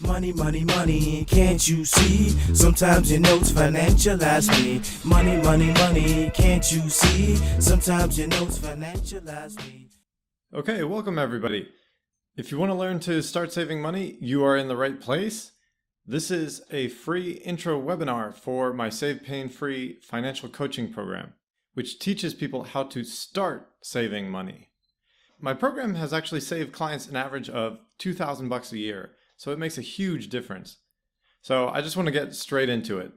Money, money, money, can't you see? Sometimes your notes financialize me. Money, money, money, can't you see? Sometimes your notes financialize me. Okay, welcome everybody. If you want to learn to start saving money, you are in the right place. This is a free intro webinar for my Save Pain Free financial coaching program, which teaches people how to start saving money. My program has actually saved clients an average of $2,000 a year, so it makes a huge difference. So I just want to get straight into it.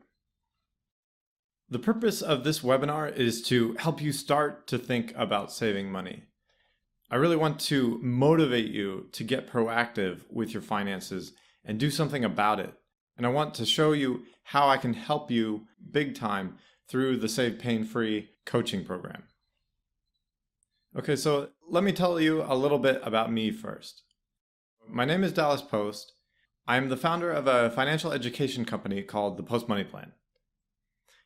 The purpose of this webinar is to help you start to think about saving money. I really want to motivate you to get proactive with your finances and do something about it. And I want to show you how I can help you big time through the Save Pain Free coaching program. Okay, so let me tell you a little bit about me first. My name is Dallas Post. I am the founder of a financial education company called the Post Money Plan.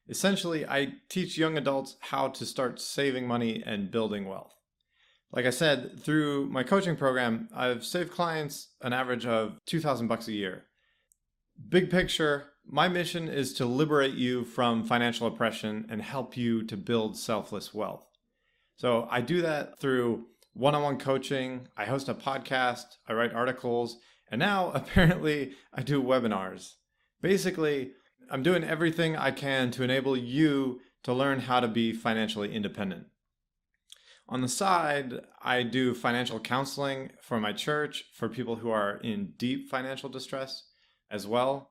Essentially, I teach young adults how to start saving money and building wealth. Like I said, through my coaching program, I've saved clients an average of $2,000 a year. Big picture, my mission is to liberate you from financial oppression and help you to build selfless wealth. So I do that through one-on-one coaching, I host a podcast, I write articles, and now apparently I do webinars. Basically, I'm doing everything I can to enable you to learn how to be financially independent. On the side, I do financial counseling for my church for people who are in deep financial distress as well.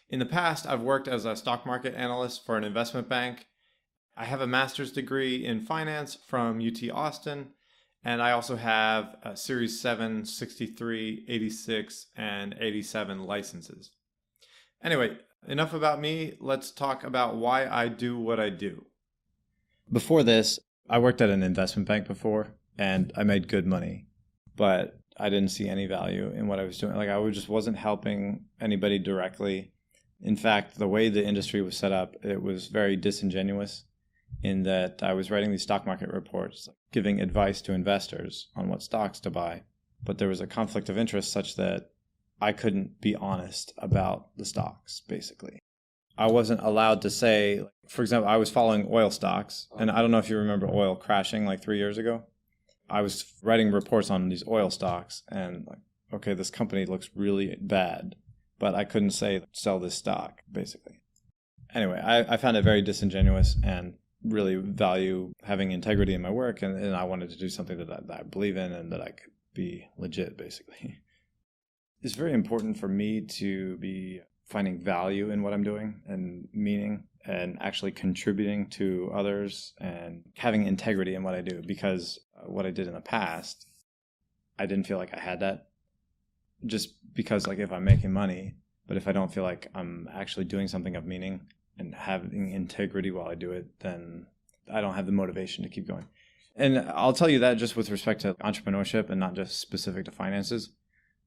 In the past, I've worked as a stock market analyst for an investment bank. I have a master's degree in finance from UT Austin, and I also have a Series 7, 63, 86, and 87 licenses. Anyway, enough about me. Let's talk about why I do what I do. Before this, I worked at an investment bank before, and I made good money, but I didn't see any value in what I was doing. I just wasn't helping anybody directly. In fact, the way the industry was set up, it was very disingenuous in that I was writing these stock market reports, giving advice to investors on what stocks to buy. But there was a conflict of interest such that I couldn't be honest about the stocks, basically. I wasn't allowed to say, for example, I was following oil stocks, and I don't know if you remember oil crashing like 3 years ago. I was writing reports on these oil stocks and okay, this company looks really bad, but I couldn't say sell this stock, basically. Anyway, I found it very disingenuous and really value having integrity in my work, and I wanted to do something that I believe in and that I could be legit, basically. It's very important for me to be finding value in what I'm doing and meaning and actually contributing to others and having integrity in what I do, because what I did in the past, I didn't feel like I had that. Just because if I'm making money, but if I don't feel like I'm actually doing something of meaning and having integrity while I do it, then I don't have the motivation to keep going. And I'll tell you that just with respect to entrepreneurship and not just specific to finances.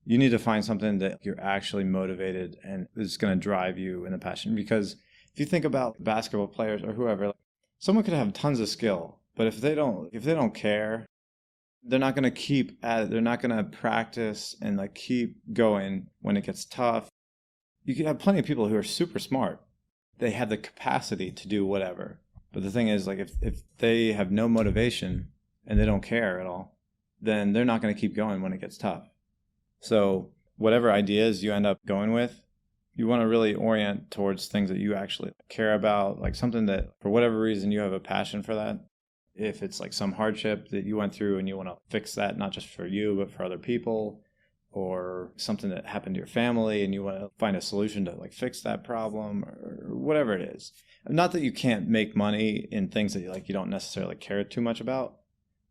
You need to find something that you're actually motivated and is going to drive you in a passion. Because if you think about basketball players or whoever, someone could have tons of skill, but if they don't care, they're not going to keep at it. They're not going to practice and keep going when it gets tough. You can have plenty of people who are super smart. They have the capacity to do whatever. But the thing is, if they have no motivation and they don't care at all, then they're not going to keep going when it gets tough. So whatever ideas you end up going with, you want to really orient towards things that you actually care about, something that for whatever reason you have a passion for that. If it's some hardship that you went through and you want to fix that, not just for you, but for other people, or something that happened to your family and you want to find a solution to fix that problem or whatever it is. Not that you can't make money in things that you don't necessarily care too much about,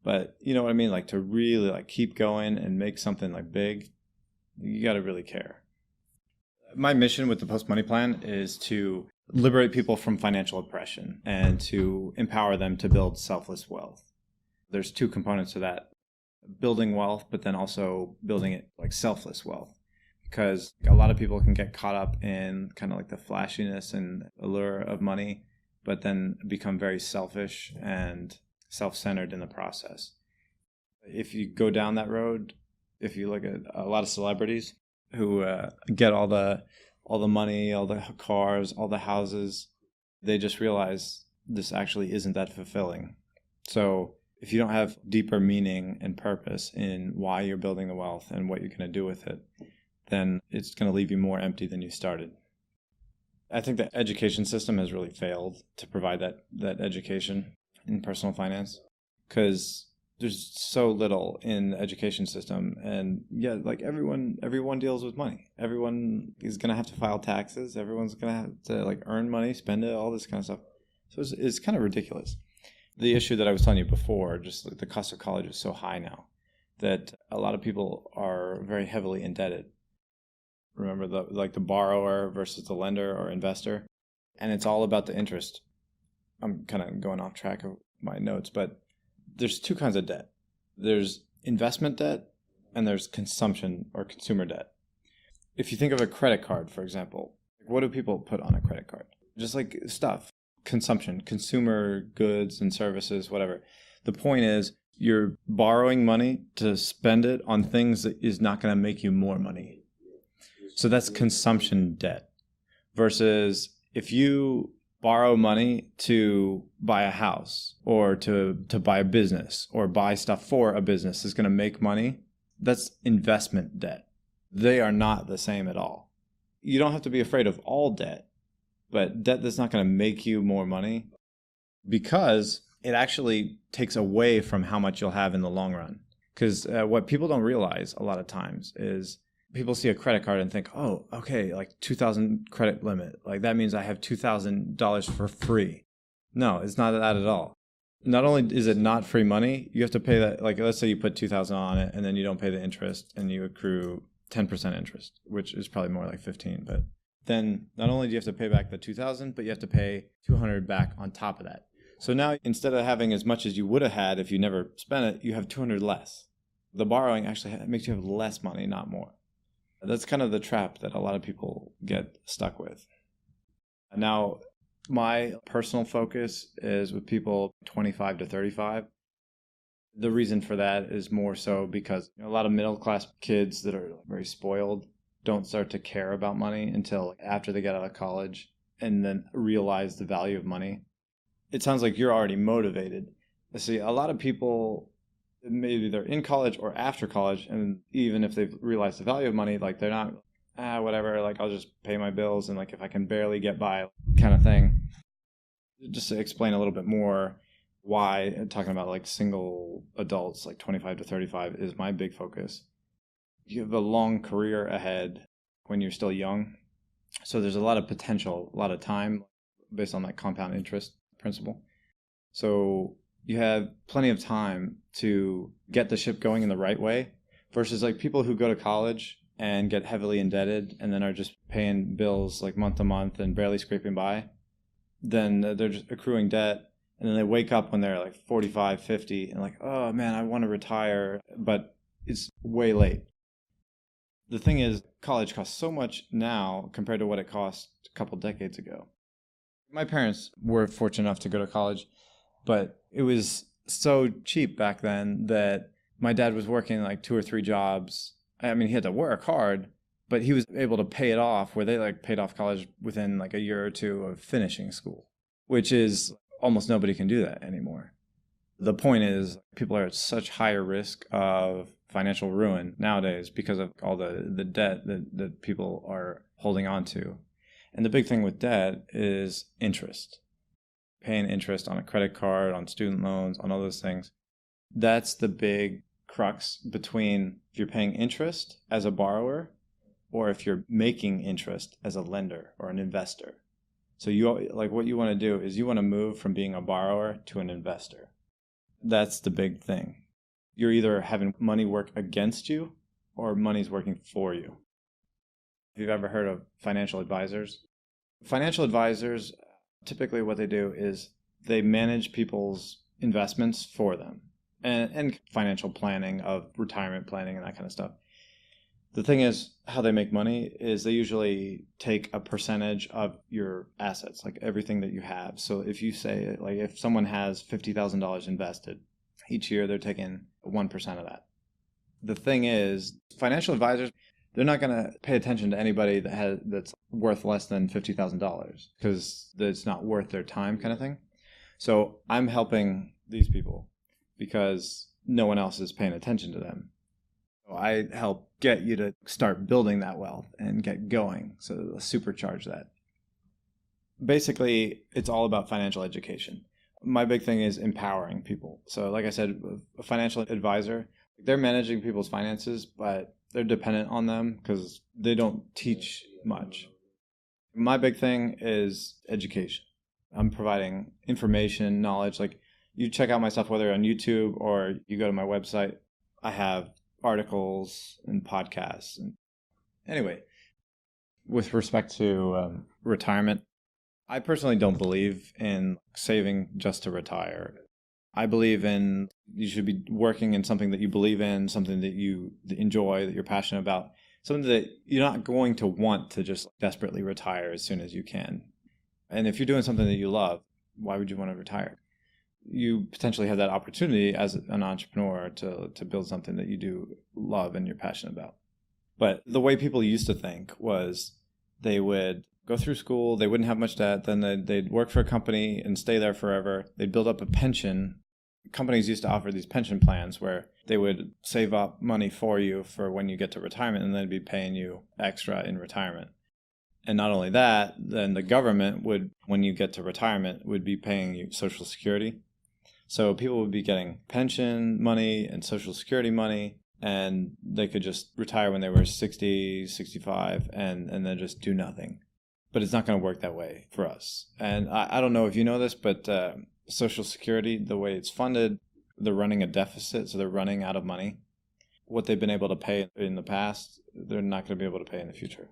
but you know what I mean? To really keep going and make something big, you got to really care. My mission with the Post Money Plan is to liberate people from financial oppression and to empower them to build selfless wealth. There's two components to that: building wealth, but then also building it selfless wealth. Because a lot of people can get caught up in kind of the flashiness and allure of money, but then become very selfish and self-centered in the process. If you go down that road, if you look at a lot of celebrities, who get all the money, all the cars, all the houses. They just realize this actually isn't that fulfilling. So if you don't have deeper meaning and purpose in why you're building the wealth and what you're going to do with it, then it's going to leave you more empty than you started. I think the education system has really failed to provide that education in personal finance, because there's so little in the education system. And yeah, like everyone deals with money. Everyone is going to have to file taxes. Everyone's going to have to like earn money, spend it, all this kind of stuff. So it's kind of ridiculous. The issue that I was telling you before, just like the cost of college is so high now that a lot of people are very heavily indebted. Remember the borrower versus the lender or investor, and it's all about the interest. I'm kind of going off track of my notes, but there's two kinds of debt. There's investment debt and there's consumption or consumer debt. If you think of a credit card, for example, what do people put on a credit card? Just like stuff, consumption, consumer goods and services, whatever. The point is you're borrowing money to spend it on things that is not going to make you more money. So that's consumption debt. Versus if you borrow money to buy a house or to buy a business or buy stuff for a business that's going to make money, that's investment debt. They are not the same at all. You don't have to be afraid of all debt, but debt that's not going to make you more money, because it actually takes away from how much you'll have in the long run. Because what people don't realize a lot of times is people see a credit card and think, oh, okay, like 2,000 credit limit. Like that means I have $2,000 for free. No, it's not that at all. Not only is it not free money, you have to pay that. Like let's say you put 2,000 on it and then you don't pay the interest and you accrue 10% interest, which is probably more like 15. But then not only do you have to pay back the 2,000, but you have to pay 200 back on top of that. So now instead of having as much as you would have had if you never spent it, you have 200 less. The borrowing actually makes you have less money, not more. That's kind of the trap that a lot of people get stuck with. Now, my personal focus is with people 25 to 35. The reason for that is more so because a lot of middle-class kids that are very spoiled don't start to care about money until after they get out of college and then realize the value of money. It sounds like you're already motivated. See, a lot of people, maybe they're in college or after college, and even if they've realized the value of money, like they're not, whatever, like I'll just pay my bills and like if I can barely get by kind of thing. Just to explain a little bit more why talking about like single adults, like 25 to 35 is my big focus. You have a long career ahead when you're still young. So there's a lot of potential, a lot of time based on that compound interest principle. So you have plenty of time to get the ship going in the right way versus like people who go to college and get heavily indebted and then are just paying bills like month to month and barely scraping by. Then they're just accruing debt. And then they wake up when they're like 45, 50 and like, oh man, I want to retire, but it's way late. The thing is, college costs so much now compared to what it cost a couple decades ago. My parents were fortunate enough to go to college, but it was so cheap back then that my dad was working like 2 or 3 jobs. I mean, he had to work hard, but he was able to pay it off where they like paid off college within like a year or two of finishing school, which is almost nobody can do that anymore. The point is people are at such higher risk of financial ruin nowadays because of all the debt that people are holding on to. And the big thing with debt is interest. Paying interest on a credit card, on student loans, on all those things. That's the big crux between if you're paying interest as a borrower or if you're making interest as a lender or an investor. So you like what you want to do is you want to move from being a borrower to an investor. That's the big thing. You're either having money work against you or money's working for you. If you've ever heard of financial advisors, typically what they do is they manage people's investments for them and financial planning of retirement planning and that kind of stuff. The thing is, how they make money is they usually take a percentage of your assets, like everything that you have. So if you say, like if someone has $50,000 invested, each year they're taking 1% of that. The thing is, financial advisors, they're not going to pay attention to anybody that's worth less than $50,000 because it's not worth their time kind of thing. So I'm helping these people because no one else is paying attention to them. So I help get you to start building that wealth and get going. So supercharge that. Basically, it's all about financial education. My big thing is empowering people. So like I said, a financial advisor, they're managing people's finances, but they're dependent on them because they don't teach much. My big thing is education. I'm providing information, knowledge. Like you check out my stuff, whether on YouTube or you go to my website, I have articles and podcasts. And anyway, with respect to retirement, I personally don't believe in saving just to retire. I believe in you should be working in something that you believe in, something that you enjoy, that you're passionate about, something that you're not going to want to just desperately retire as soon as you can. And if you're doing something that you love, why would you want to retire? You potentially have that opportunity as an entrepreneur to build something that you do love and you're passionate about. But the way people used to think was they would go through school, they wouldn't have much debt, then they'd work for a company and stay there forever. They'd build up a pension. Companies used to offer these pension plans where they would save up money for you for when you get to retirement, and then they'd be paying you extra in retirement. And not only that, then the government would, when you get to retirement, would be paying you Social Security. So people would be getting pension money and Social Security money, and they could just retire when they were 60, 65, and then just do nothing. But it's not going to work that way for us. And I don't know if you know this, but Social Security, the way it's funded, they're running a deficit, so they're running out of money. What they've been able to pay in the past, they're not going to be able to pay in the future.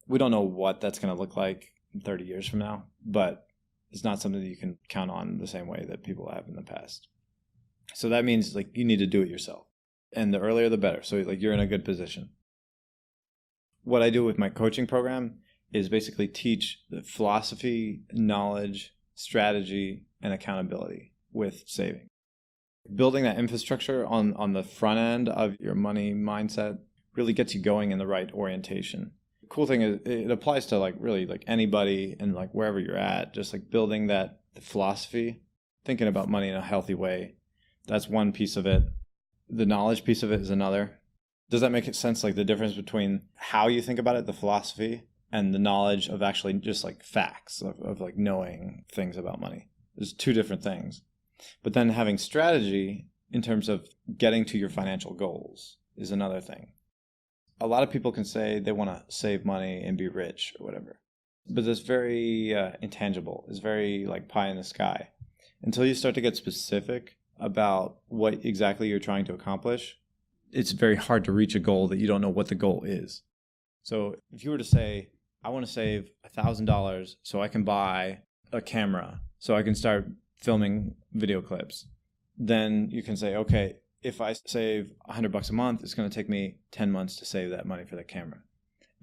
We don't know what that's going to look like 30 years from now, but it's not something that you can count on the same way that people have in the past. So that means like you need to do it yourself. And the earlier the better. So like you're in a good position. What I do with my coaching program is basically teach the philosophy, knowledge, strategy, and accountability with saving. Building that infrastructure on the front end of your money mindset really gets you going in the right orientation. The cool thing is it applies to like really like anybody and like wherever you're at, just like building that philosophy, thinking about money in a healthy way. That's one piece of it. The knowledge piece of it is another. Does that make sense? Like the difference between how you think about it, the philosophy, and the knowledge of actually just like facts of like knowing things about money. There's two different things. But then having strategy in terms of getting to your financial goals is another thing. A lot of people can say they want to save money and be rich or whatever. But that's very intangible. It's very like pie in the sky. Until you start to get specific about what exactly you're trying to accomplish, it's very hard to reach a goal that you don't know what the goal is. So if you were to say, I want to save $1,000 so I can buy a camera, so I can start filming video clips, then you can say, okay, if I save $100 a month, it's going to take me 10 months to save that money for the camera.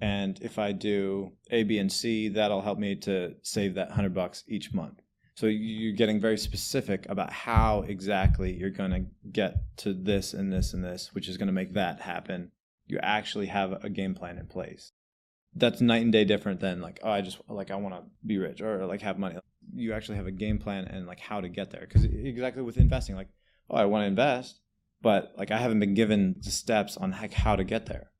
And if I do A, B, and C, that'll help me to save that $100 each month. So you're getting very specific about how exactly you're going to get to this and this and this, which is going to make that happen. You actually have a game plan in place. That's night and day different than like, oh, I want to be rich or like have money. You actually have a game plan and like how to get there. Because exactly with investing, like, oh, I want to invest, but like I haven't been given the steps on like how to get there.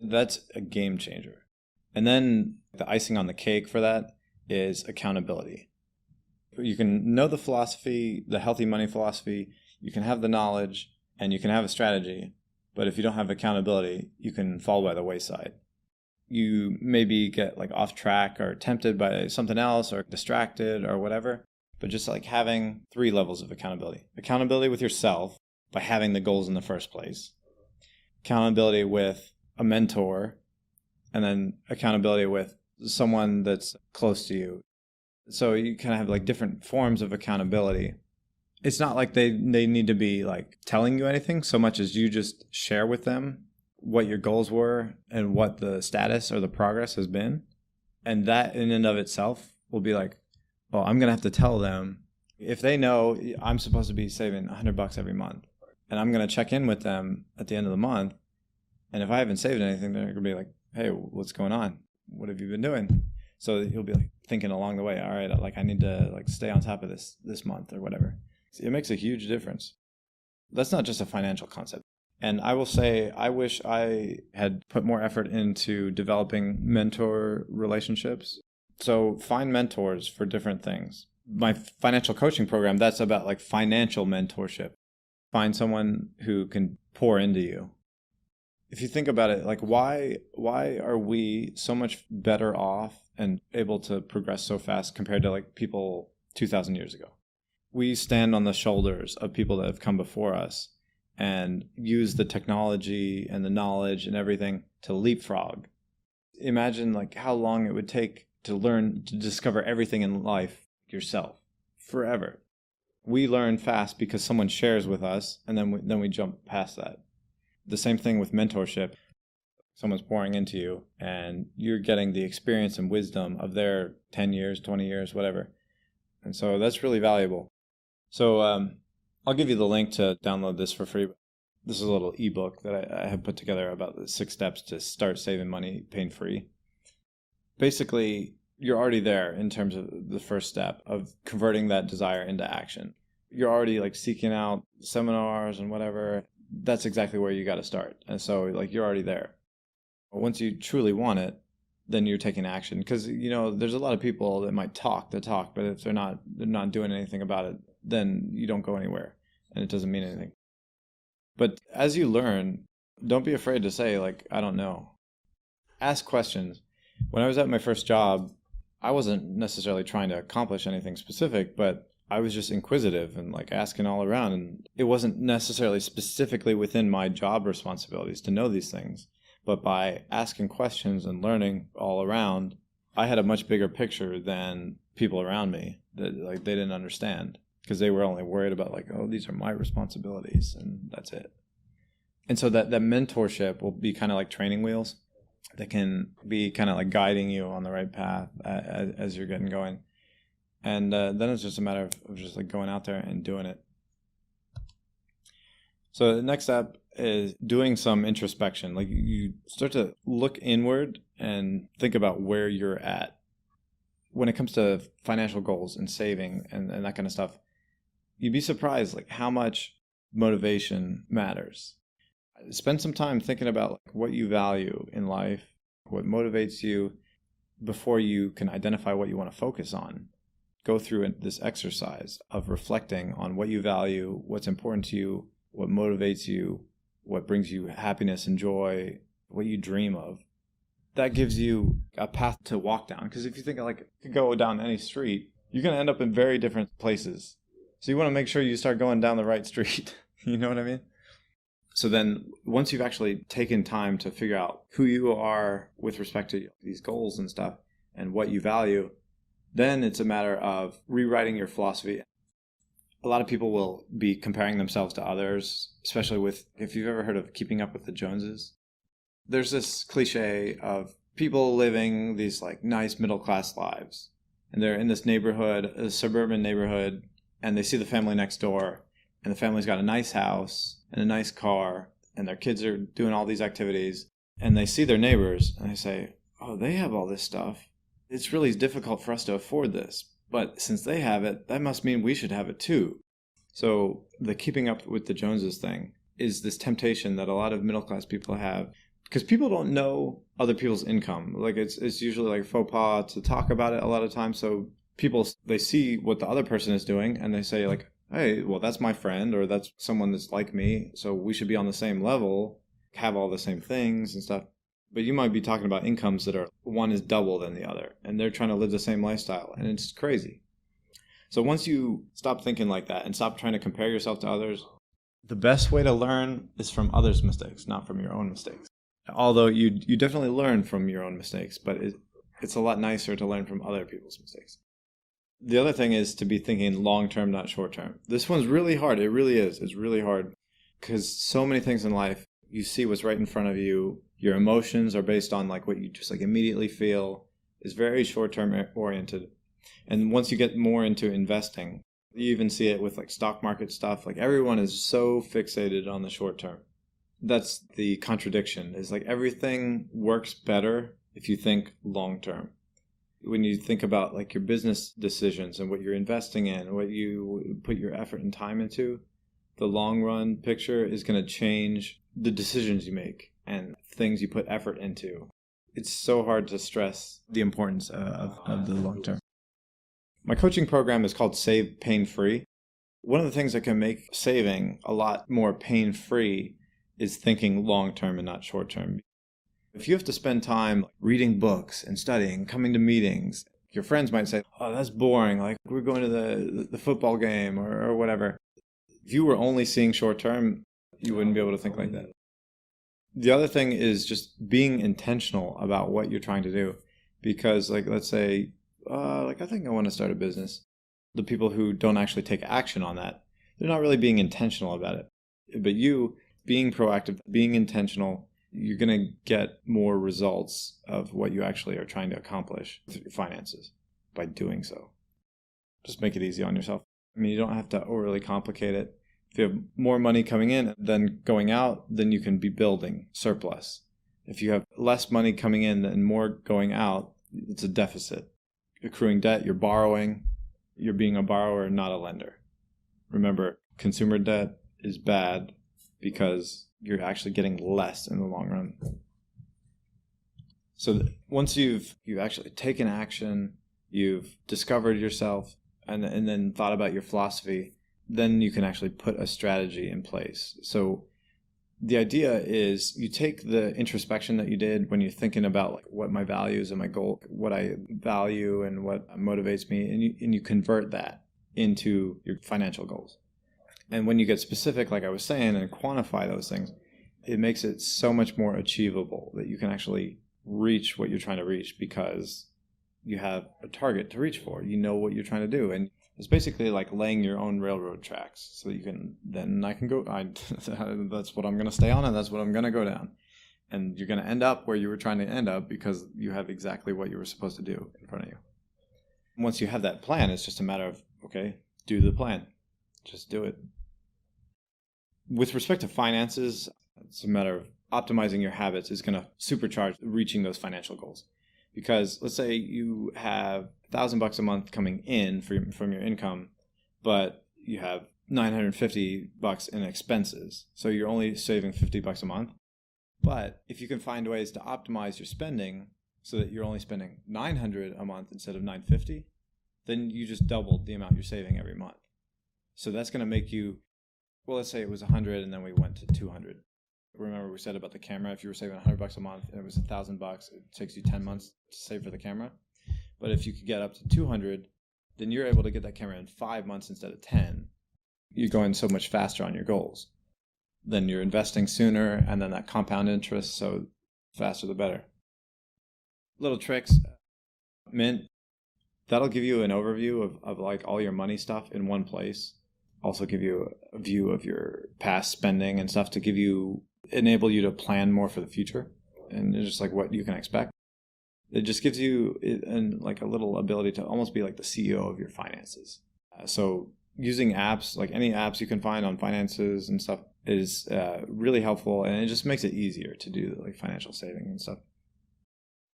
That's a game changer. And then the icing on the cake for that is accountability. You can know the philosophy, the healthy money philosophy, you can have the knowledge, and you can have a strategy. But if you don't have accountability, you can fall by the wayside. You maybe get like off track or tempted by something else or distracted or whatever. But just like having 3 levels of accountability. Accountability with yourself by having the goals in the first place. Accountability with a mentor. And then accountability with someone that's close to you. So you kind of have like different forms of accountability. It's not like they need to be like telling you anything so much as you just share with them what your goals were and what the status or the progress has been. And that in and of itself will be like, oh, I'm going to have to tell them if they know I'm supposed to be saving $100 every month and I'm going to check in with them at the end of the month. And if I haven't saved anything, they're going to be like, hey, what's going on? What have you been doing? So he'll be like thinking along the way, all right, like I need to like stay on top of this month or whatever. It makes a huge difference. That's not just a financial concept. And I will say, I wish I had put more effort into developing mentor relationships. So find mentors for different things. My financial coaching program, that's about like financial mentorship. Find someone who can pour into you. If you think about it, like why are we so much better off and able to progress so fast compared to like people 2,000 years ago? We stand on the shoulders of people that have come before us and use the technology and the knowledge and everything to leapfrog. Imagine like how long it would take to learn to discover everything in life yourself. Forever. We learn fast because someone shares with us, and then we jump past that. The same thing with mentorship. Someone's pouring into you and you're getting the experience and wisdom of their 10 years, 20 years, whatever. And so that's really valuable. So I'll give you the link to download this for free. This is a little ebook that I have put together about the 6 steps to start saving money pain-free. Basically, you're already there in terms of the first step of converting that desire into action. You're already like seeking out seminars and whatever. That's exactly where you got to start. And so like you're already there. Once you truly want it, then you're taking action. Because, you know, there's a lot of people that might talk the talk, but if they're not doing anything about it, then you don't go anywhere and it doesn't mean anything. But as you learn, don't be afraid to say, like, I don't know. Ask questions. When I was at my first job, I wasn't necessarily trying to accomplish anything specific, but I was just inquisitive and like asking all around. And it wasn't necessarily specifically within my job responsibilities to know these things. But by asking questions and learning all around, I had a much bigger picture than people around me that like they didn't understand because they were only worried about like, oh, these are my responsibilities and that's it. And so that mentorship will be kind of like training wheels that can be kind of like guiding you on the right path as you're getting going. And then it's just a matter of just like going out there and doing it. So the next step is doing some introspection. Like you start to look inward and think about where you're at. When it comes to financial goals and saving and that kind of stuff, you'd be surprised like how much motivation matters. Spend some time thinking about like, what you value in life, what motivates you before you can identify what you want to focus on. Go through this exercise of reflecting on what you value, what's important to you, what motivates you, what brings you happiness and joy, what you dream of. That gives you a path to walk down. Because if you think like you go down any street, you're going to end up in very different places. So you want to make sure you start going down the right street. You know what I mean? So then once you've actually taken time to figure out who you are with respect to these goals and stuff and what you value, then it's a matter of rewriting your philosophy. A lot of people will be comparing themselves to others, especially with, if you've ever heard of keeping up with the Joneses. There's this cliche of people living these like nice middle-class lives. And they're in this neighborhood, a suburban neighborhood, and they see the family next door. And the family's got a nice house and a nice car, and their kids are doing all these activities. And they see their neighbors, and they say, oh, they have all this stuff. It's really difficult for us to afford this. But since they have it, that must mean we should have it too. So the keeping up with the Joneses thing is this temptation that a lot of middle-class people have. Because people don't know other people's income. Like it's usually like faux pas to talk about it a lot of times. So people, they see what the other person is doing and they say like, hey, well, that's my friend or that's someone that's like me. So we should be on the same level, have all the same things and stuff. But you might be talking about incomes that are, one is double than the other. And they're trying to live the same lifestyle. And it's crazy. So once you stop thinking like that and stop trying to compare yourself to others, the best way to learn is from others' mistakes, not from your own mistakes. Although you definitely learn from your own mistakes, but it's a lot nicer to learn from other people's mistakes. The other thing is to be thinking long-term, not short-term. This one's really hard. It really is. It's really hard because so many things in life, you see what's right in front of you. Your emotions are based on like what you just like immediately feel. It's very short-term oriented. And once you get more into investing, you even see it with like stock market stuff. Like everyone is so fixated on the short term. That's the contradiction, is like everything works better if you think long term. When you think about like your business decisions and what you're investing in, what you put your effort and time into, the long run picture is going to change the decisions you make and things you put effort into. It's so hard to stress the importance of the long term. My coaching program is called Save Pain Free. One of the things that can make saving a lot more pain free is thinking long term and not short term. If you have to spend time reading books and studying, coming to meetings, your friends might say, oh, that's boring. Like we're going to the football game or whatever. If you were only seeing short term, you wouldn't be able to think like that. The other thing is just being intentional about what you're trying to do. Because like, let's say, I think I want to start a business. The people who don't actually take action on that, they're not really being intentional about it. But you being proactive, being intentional, you're going to get more results of what you actually are trying to accomplish with your finances by doing so. Just make it easy on yourself. I mean, you don't have to overly complicate it. If you have more money coming in than going out, then you can be building surplus. If you have less money coming in and more going out, it's a deficit. Accruing debt, you're borrowing. You're being a borrower, not a lender. Remember, consumer debt is bad because you're actually getting less in the long run. So once you've actually taken action, you've discovered yourself, and then thought about your philosophy, then you can actually put a strategy in place. So the idea is you take the introspection that you did when you're thinking about like what my values and my goal, what I value and what motivates me, and you convert that into your financial goals. And when you get specific, like I was saying, and quantify those things, it makes it so much more achievable that you can actually reach what you're trying to reach because you have a target to reach for. You know what you're trying to do. And it's basically like laying your own railroad tracks so you can, then I can go, that's what I'm going to stay on and that's what I'm going to go down. And you're going to end up where you were trying to end up because you have exactly what you were supposed to do in front of you. Once you have that plan, it's just a matter of, okay, do the plan. Just do it. With respect to finances, it's a matter of optimizing your habits is going to supercharge reaching those financial goals. Because let's say you have $1,000 a month coming in from your income, but you have $950 in expenses. So you're only saving $50 a month. But if you can find ways to optimize your spending so that you're only spending $900 a month instead of $950, then you just doubled the amount you're saving every month. So that's going to make you, well, let's say it was 100 and then we went to 200. Remember we said about the camera, if you were saving $100 a month and it was $1,000, it takes you 10 months to save for the camera. But if you could get up to 200, then you're able to get that camera in 5 months instead of 10. You're going so much faster on your goals. Then you're investing sooner, and then that compound interest, so faster the better. Little tricks. Mint, that'll give you an overview of like all your money stuff in one place. Also give you a view of your past spending and stuff to enable you to plan more for the future and just like what you can expect. It just gives you like a little ability to almost be like the CEO of your finances. So using apps, like any apps you can find on finances and stuff, is really helpful, and it just makes it easier to do like financial saving and stuff.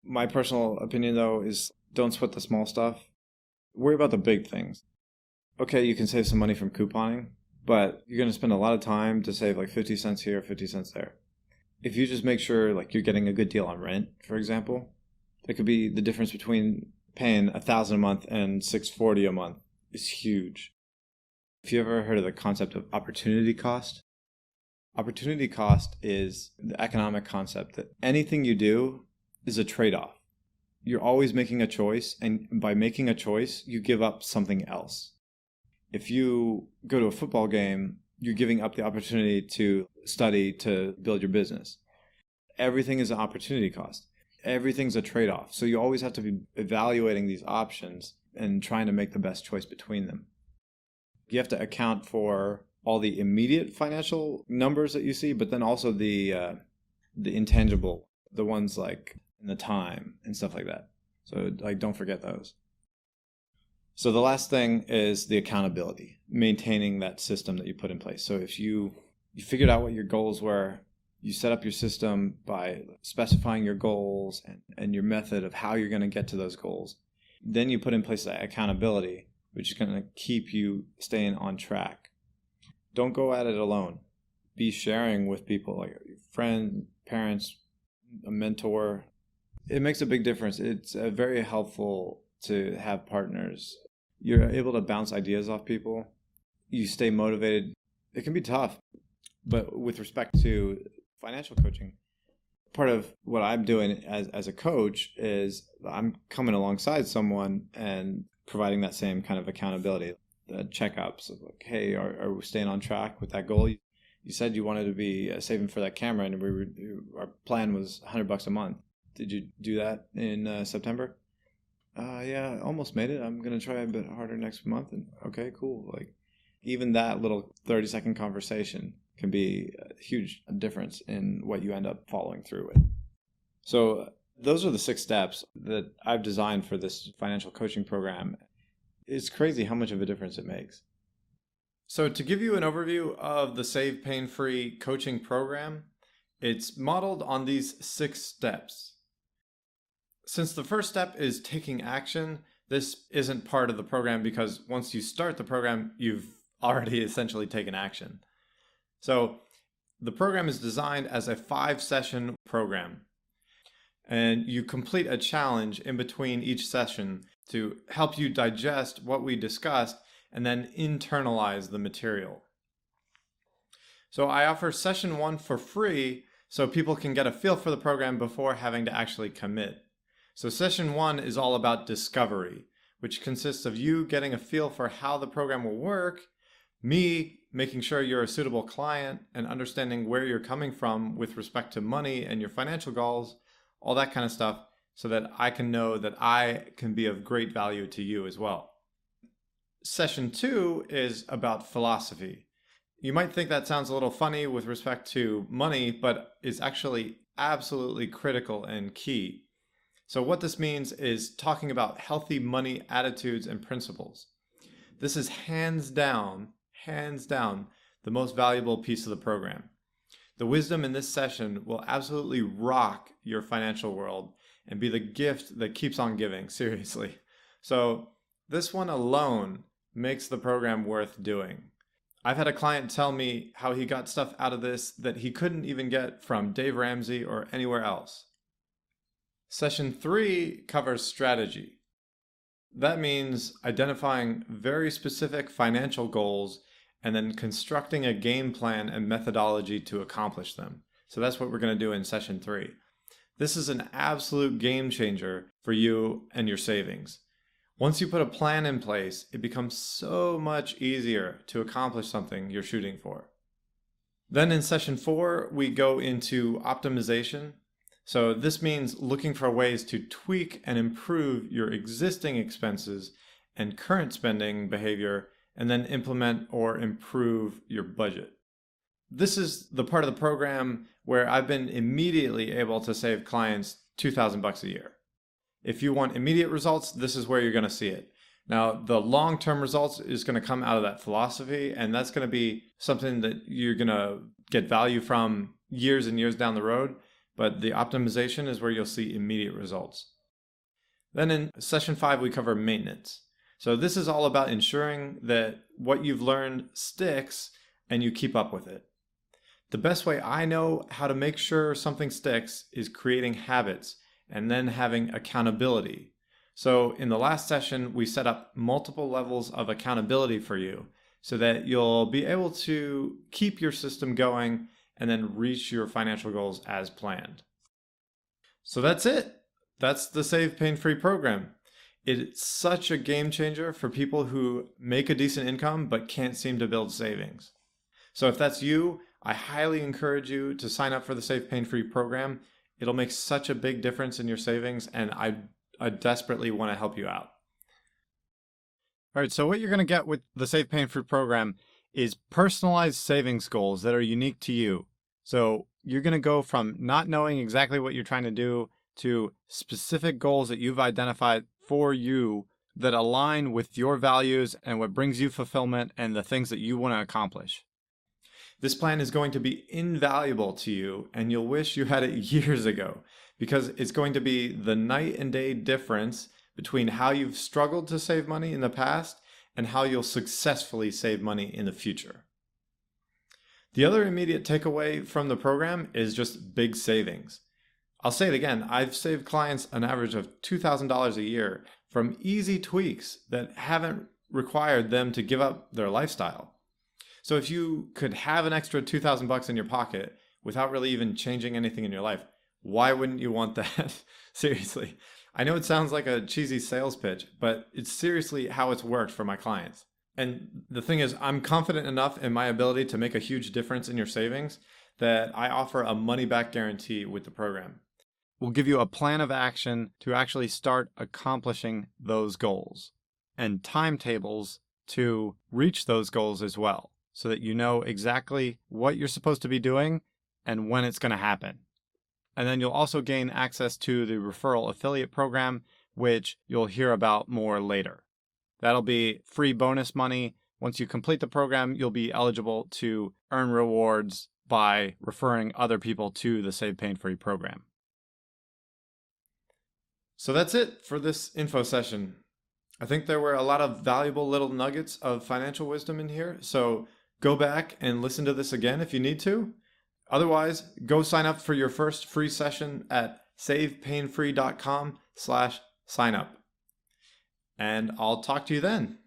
My personal opinion though is don't sweat the small stuff. Worry about the big things. Okay, you can save some money from couponing, but you're going to spend a lot of time to save like 50 cents here, 50 cents there. If you just make sure like you're getting a good deal on rent, for example, it could be the difference between paying $1,000 a month and $640 a month is huge. If you ever heard of the concept of opportunity cost, opportunity cost is the economic concept that anything you do is a trade-off. You're always making a choice, and by making a choice, you give up something else. If you go to a football game, you're giving up the opportunity to study, to build your business. Everything is an opportunity cost. Everything's a trade-off. So you always have to be evaluating these options and trying to make the best choice between them. You have to account for all the immediate financial numbers that you see, but then also the intangible, the ones like in the time and stuff like that. So like don't forget those. So the last thing is the accountability, maintaining that system that you put in place. So if you figured out what your goals were, You set up your system by specifying your goals and your method of how you're going to get to those goals. Then you put in place that accountability, which is going to keep you staying on track. Don't go at it alone. Be sharing with people like your friend, parents, a mentor. It makes a big difference. It's very helpful to have partners. You're able to bounce ideas off people. You stay motivated. It can be tough, but with respect to financial coaching, part of what I'm doing as a coach is I'm coming alongside someone and providing that same kind of accountability, the checkups of like, hey, are we staying on track with that goal? You said you wanted to be saving for that camera, and our plan was $100 a month. Did you do that in September? Yeah, almost made it. I'm going to try a bit harder next month. And okay, cool. Like even that little 30-second conversation can be a huge difference in what you end up following through with. So those are the 6 steps that I've designed for this financial coaching program. It's crazy how much of a difference it makes. So to give you an overview of the Save Pain Free coaching program, it's modeled on these 6 steps. Since the first step is taking action, this isn't part of the program because once you start the program, you've already essentially taken action. So the program is designed as a 5-session program, and you complete a challenge in between each session to help you digest what we discussed and then internalize the material. So I offer session 1 for free so people can get a feel for the program before having to actually commit. So session 1 is all about discovery, which consists of you getting a feel for how the program will work, me making sure you're a suitable client and understanding where you're coming from with respect to money and your financial goals, all that kind of stuff, so that I can know that I can be of great value to you as well. Session 2 is about philosophy. You might think that sounds a little funny with respect to money, but it's actually absolutely critical and key. So what this means is talking about healthy money attitudes and principles. This is hands down, the most valuable piece of the program. The wisdom in this session will absolutely rock your financial world and be the gift that keeps on giving, seriously. So this one alone makes the program worth doing. I've had a client tell me how he got stuff out of this that he couldn't even get from Dave Ramsey or anywhere else. Session 3 covers strategy. That means identifying very specific financial goals and then constructing a game plan and methodology to accomplish them. So that's what we're going to do in session 3. This is an absolute game changer for you and your savings. Once you put a plan in place, it becomes so much easier to accomplish something you're shooting for. Then in session 4, we go into optimization. So this means looking for ways to tweak and improve your existing expenses and current spending behavior, and then implement or improve your budget. This is the part of the program where I've been immediately able to save clients $2,000 a year. If you want immediate results, this is where you're going to see it. Now, the long-term results is going to come out of that philosophy, and that's going to be something that you're going to get value from years and years down the road, but the optimization is where you'll see immediate results. Then in session 5, we cover maintenance. So this is all about ensuring that what you've learned sticks and you keep up with it. The best way I know how to make sure something sticks is creating habits and then having accountability. So in the last session, we set up multiple levels of accountability for you so that you'll be able to keep your system going and then reach your financial goals as planned. So that's it. That's the Save Pain Free program. It's such a game changer for people who make a decent income but can't seem to build savings. So if that's you, I highly encourage you to sign up for the Save Pain Free program. It'll make such a big difference in your savings, and I desperately want to help you out. All right, so what you're going to get with the Save Pain Free program is personalized savings goals that are unique to you. So you're going to go from not knowing exactly what you're trying to do to specific goals that you've identified for you that align with your values and what brings you fulfillment and the things that you want to accomplish. This plan is going to be invaluable to you, and you'll wish you had it years ago, because it's going to be the night and day difference between how you've struggled to save money in the past and how you'll successfully save money in the future. The other immediate takeaway from the program is just big savings. I'll say it again, I've saved clients an average of $2,000 a year from easy tweaks that haven't required them to give up their lifestyle. So if you could have an extra $2,000 in your pocket without really even changing anything in your life, why wouldn't you want that? Seriously. I know it sounds like a cheesy sales pitch, but it's seriously how it's worked for my clients. And the thing is, I'm confident enough in my ability to make a huge difference in your savings that I offer a money-back guarantee with the program. We'll give you a plan of action to actually start accomplishing those goals and timetables to reach those goals as well, so that you know exactly what you're supposed to be doing and when it's going to happen. And then you'll also gain access to the referral affiliate program, which you'll hear about more later. That'll be free bonus money. Once you complete the program, you'll be eligible to earn rewards by referring other people to the Save Pain Free program. So that's it for this info session. I think there were a lot of valuable little nuggets of financial wisdom in here, so go back and listen to this again if you need to. Otherwise, go sign up for your first free session at savepainfree.com/signup. And I'll talk to you then.